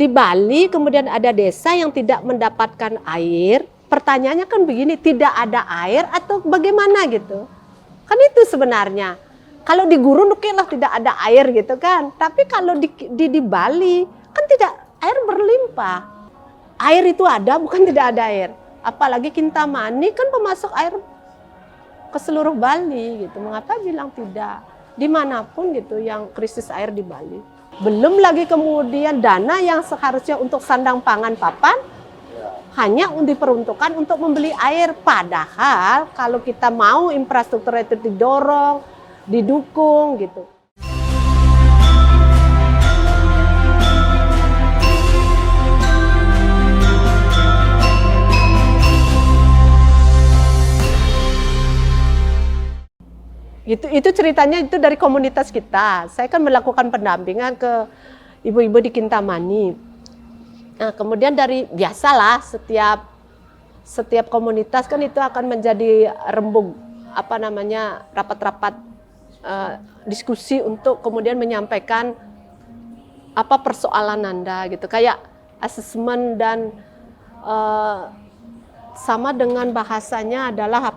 di Bali kemudian ada desa yang tidak mendapatkan air, pertanyaannya kan begini, tidak ada air atau bagaimana gitu. Kan itu sebenarnya. Kalau di Gurun oke lah tidak ada air gitu kan. Tapi kalau di Bali kan tidak, air berlimpah. Air itu ada, bukan tidak ada air. Apalagi Kintamani kan pemasok air ke seluruh Bali gitu. Mengapa bilang tidak? Dimanapun gitu yang krisis air di Bali. Belum lagi kemudian dana yang seharusnya untuk sandang pangan papan hanya diperuntukkan untuk membeli air. Padahal kalau kita mau infrastruktur itu didorong, didukung gitu. Itu ceritanya itu dari komunitas kita. Saya kan melakukan pendampingan ke ibu-ibu di Kintamani. Nah, kemudian dari biasalah setiap komunitas kan itu akan menjadi rembuk rapat-rapat diskusi untuk kemudian menyampaikan apa persoalan Anda gitu. Kayak asesmen dan sama dengan bahasanya adalah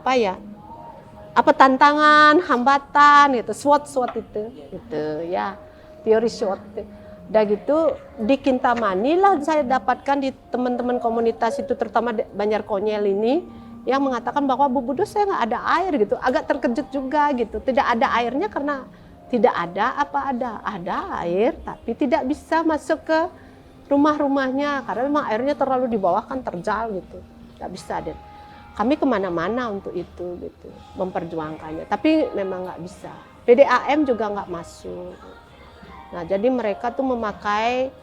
apa tantangan, hambatan gitu, SWOT itu gitu ya, teori SWOT. Udah gitu di Kintamani lah saya dapatkan di teman-teman komunitas itu, terutama Banjar Konyel ini, yang mengatakan bahwa Bu Budo saya nggak ada air gitu. Agak terkejut juga gitu, tidak ada airnya karena tidak ada air tapi tidak bisa masuk ke rumah-rumahnya karena memang airnya terlalu di bawah kan, terjal gitu, nggak bisa deh. Kami kemana-mana untuk itu gitu, memperjuangkannya, tapi memang nggak bisa. PDAM juga nggak masuk. Nah, jadi mereka tuh memakai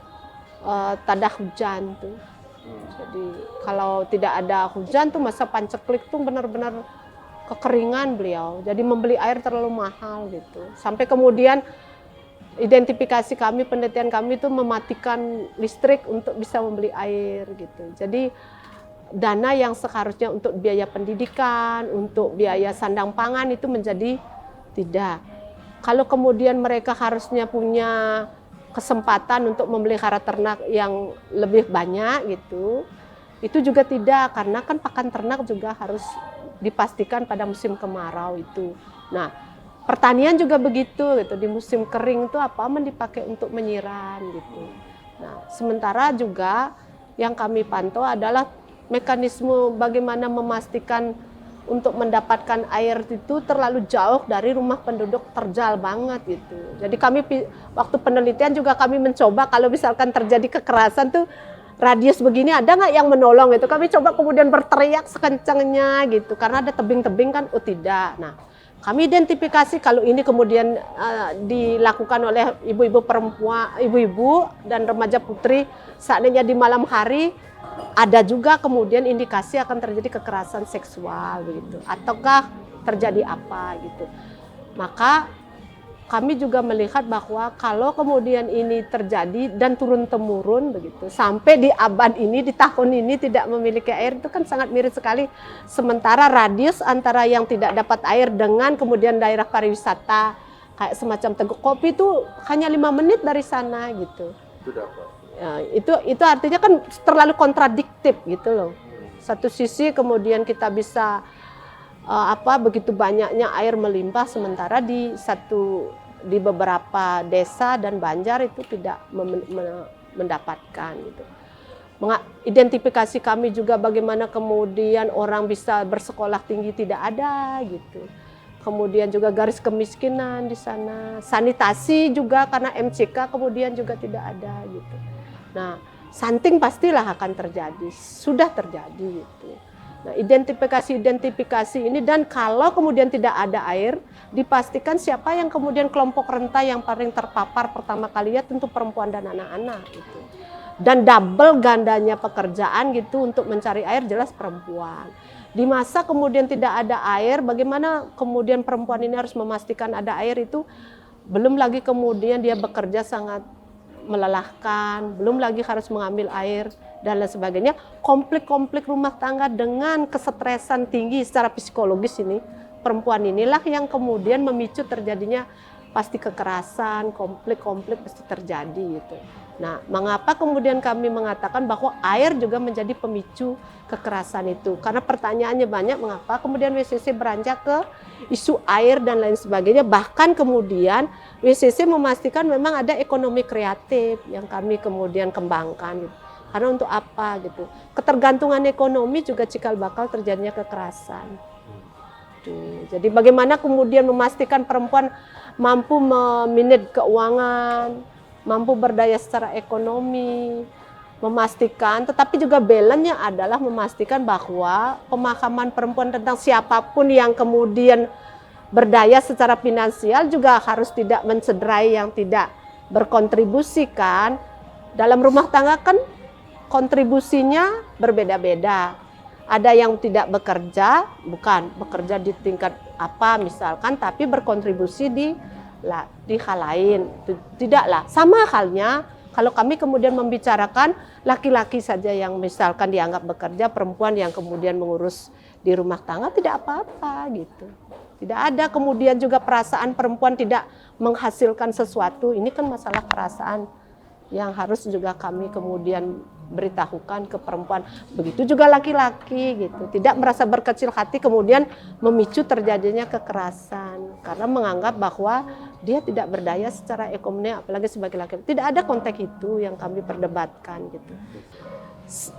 tadah hujan tuh. Jadi kalau tidak ada hujan tuh masa panceklik tuh benar-benar kekeringan beliau. Jadi membeli air terlalu mahal gitu. Sampai kemudian identifikasi kami, penelitian kami tuh mematikan listrik untuk bisa membeli air gitu. Jadi dana yang seharusnya untuk biaya pendidikan, untuk biaya sandang pangan itu menjadi tidak. Kalau kemudian mereka harusnya punya kesempatan untuk memelihara ternak yang lebih banyak gitu, itu juga tidak, karena kan pakan ternak juga harus dipastikan pada musim kemarau itu. Nah, pertanian juga begitu gitu, di musim kering itu dipakai untuk menyiram gitu. Nah, sementara juga yang kami pantau adalah mekanisme bagaimana memastikan untuk mendapatkan air itu terlalu jauh dari rumah penduduk, terjal banget gitu. Jadi kami waktu penelitian juga kami mencoba kalau misalkan terjadi kekerasan tuh radius begini ada nggak yang menolong gitu. Kami coba kemudian berteriak sekencangnya gitu karena ada tebing-tebing kan, tidak. Nah, kami identifikasi kalau ini kemudian dilakukan oleh ibu-ibu perempuan, ibu-ibu dan remaja putri seandainya di malam hari, ada juga kemudian indikasi akan terjadi kekerasan seksual begitu, ataukah terjadi apa gitu. Maka kami juga melihat bahwa kalau kemudian ini terjadi dan turun-temurun begitu sampai di abad ini, di tahun ini tidak memiliki air, itu kan sangat miris sekali. Sementara radius antara yang tidak dapat air dengan kemudian daerah pariwisata kayak semacam Teguk Kopi itu hanya 5 menit dari sana gitu. Itu dapat. Ya, itu artinya kan terlalu kontradiktif gitu loh. Satu sisi kemudian kita bisa begitu banyaknya air melimpah, sementara di beberapa desa dan Banjar itu tidak mendapatkan gitu. Identifikasi kami juga bagaimana kemudian orang bisa bersekolah tinggi tidak ada gitu. Kemudian juga garis kemiskinan di sana, sanitasi juga karena MCK kemudian juga tidak ada gitu. Nah, stunting pastilah akan terjadi, sudah terjadi gitu. Nah, identifikasi ini, dan kalau kemudian tidak ada air, dipastikan siapa yang kemudian kelompok rentan yang paling terpapar pertama kali ya tentu perempuan dan anak-anak gitu. Dan double gandanya pekerjaan gitu untuk mencari air jelas perempuan. Di masa kemudian tidak ada air, bagaimana kemudian perempuan ini harus memastikan ada air itu, belum lagi kemudian dia bekerja sangat melelahkan, belum lagi harus mengambil air dan lain sebagainya. Konflik-konflik rumah tangga dengan kesetresan tinggi secara psikologis ini, perempuan inilah yang kemudian memicu terjadinya pasti kekerasan, konflik-konflik pasti terjadi gitu. Nah, mengapa kemudian kami mengatakan bahwa air juga menjadi pemicu kekerasan itu? Karena pertanyaannya banyak, mengapa kemudian WCC beranjak ke isu air dan lain sebagainya. Bahkan kemudian WCC memastikan memang ada ekonomi kreatif yang kami kemudian kembangkan. Gitu. Karena untuk apa gitu? Ketergantungan ekonomi juga cikal bakal terjadinya kekerasan. Jadi bagaimana kemudian memastikan perempuan mampu memanage keuangan, mampu berdaya secara ekonomi, memastikan, tetapi juga balance-nya adalah memastikan bahwa pemahaman perempuan tentang siapapun yang kemudian berdaya secara finansial juga harus tidak mencederai yang tidak berkontribusi kan. Dalam rumah tangga kan kontribusinya berbeda-beda. Ada yang tidak bekerja, bukan bekerja di tingkat apa misalkan, tapi berkontribusi di hal lain. Tidaklah, sama halnya kalau kami kemudian membicarakan laki-laki saja yang misalkan dianggap bekerja, perempuan yang kemudian mengurus di rumah tangga, tidak apa-apa gitu. Tidak ada kemudian juga perasaan perempuan tidak menghasilkan sesuatu. Ini kan masalah perasaan yang harus juga kami kemudian beritahukan ke perempuan. Begitu juga laki-laki gitu. Tidak merasa berkecil hati kemudian memicu terjadinya kekerasan. Karena menganggap bahwa dia tidak berdaya secara ekonomi apalagi sebagai laki-laki. Tidak ada konteks itu yang kami perdebatkan gitu.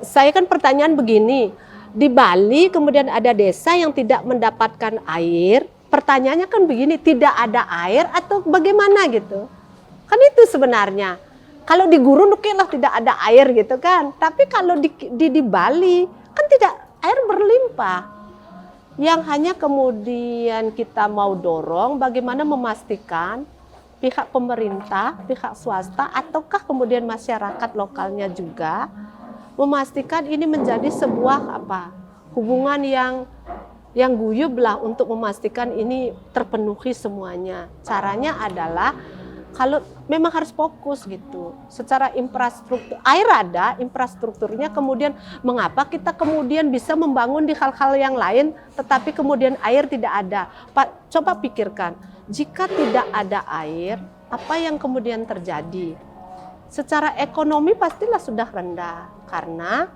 Saya kan pertanyaan begini, di Bali kemudian ada desa yang tidak mendapatkan air. Pertanyaannya kan begini, tidak ada air atau bagaimana gitu. Kan itu sebenarnya. Kalau di gurun oke lah tidak ada air gitu kan. Tapi kalau di Bali kan tidak, air berlimpah. Yang hanya kemudian kita mau dorong bagaimana memastikan pihak pemerintah, pihak swasta ataukah kemudian masyarakat lokalnya juga memastikan ini menjadi sebuah hubungan yang guyub lah untuk memastikan ini terpenuhi semuanya. Caranya adalah kalau memang harus fokus gitu, secara infrastruktur, air ada, infrastrukturnya kemudian mengapa kita kemudian bisa membangun di hal-hal yang lain, tetapi kemudian air tidak ada. Pak, coba pikirkan, jika tidak ada air, apa yang kemudian terjadi? Secara ekonomi pastilah sudah rendah, karena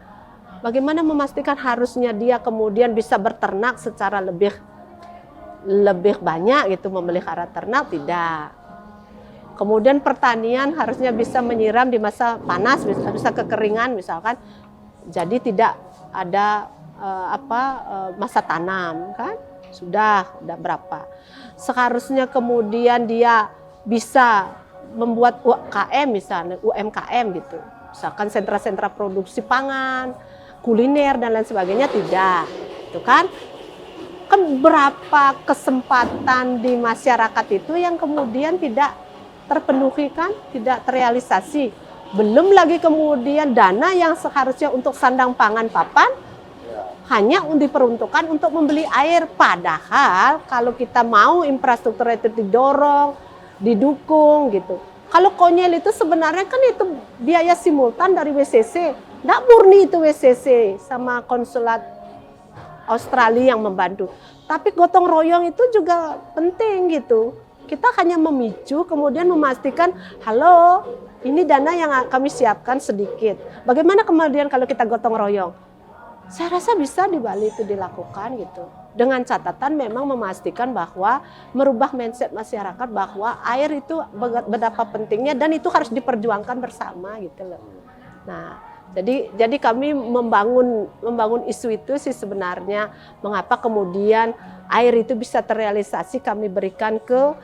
bagaimana memastikan harusnya dia kemudian bisa berternak secara lebih banyak gitu, memelihara ternak, tidak. Kemudian pertanian harusnya bisa menyiram di masa panas, bisa kekeringan misalkan. Jadi tidak ada masa tanam kan? Sudah berapa. Seharusnya kemudian dia bisa membuat UKM misalnya, UMKM gitu. Misalkan sentra-sentra produksi pangan, kuliner dan lain sebagainya, tidak. Itu kan berapa kesempatan di masyarakat itu yang kemudian tidak terpenuhi kan, tidak terrealisasi. Belum lagi kemudian dana yang seharusnya untuk sandang pangan papan hanya diperuntukkan untuk membeli air. Padahal kalau kita mau infrastruktur itu didorong, didukung gitu. Kalau konyol itu sebenarnya kan itu biaya simultan dari WCC. Nggak murni itu WCC sama konsulat Australia yang membantu. Tapi gotong royong itu juga penting gitu. Kita hanya memicu, kemudian memastikan, halo, ini dana yang kami siapkan sedikit. Bagaimana kemudian kalau kita gotong royong? Saya rasa bisa di Bali itu dilakukan gitu. Dengan catatan memang memastikan bahwa merubah mindset masyarakat bahwa air itu betapa pentingnya dan itu harus diperjuangkan bersama gitu loh. Nah, jadi kami membangun isu itu sih sebenarnya, mengapa kemudian air itu bisa terrealisasi kami berikan ke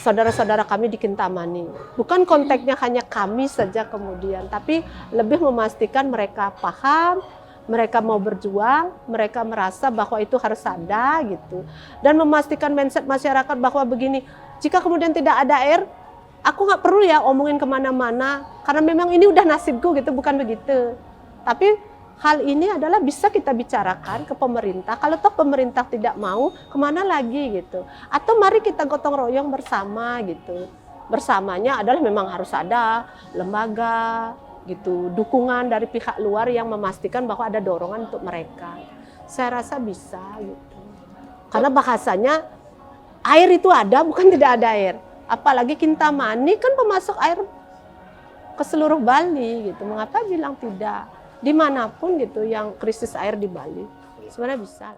saudara-saudara kami di Kintamani. Bukan konteksnya hanya kami saja kemudian, tapi lebih memastikan mereka paham, mereka mau berjuang, mereka merasa bahwa itu harus ada gitu. Dan memastikan mindset masyarakat bahwa begini, jika kemudian tidak ada air, aku nggak perlu ya omongin kemana-mana, karena memang ini udah nasibku gitu, bukan begitu. Tapi hal ini adalah bisa kita bicarakan ke pemerintah, kalau toh pemerintah tidak mau, kemana lagi gitu. Atau mari kita gotong royong bersama gitu. Bersamanya adalah memang harus ada lembaga gitu, dukungan dari pihak luar yang memastikan bahwa ada dorongan untuk mereka. Saya rasa bisa gitu. Karena bahasanya air itu ada, bukan tidak ada air. Apalagi Kintamani kan pemasok air ke seluruh Bali gitu. Mengapa bilang tidak? Dimanapun gitu yang krisis air di Bali sebenarnya bisa.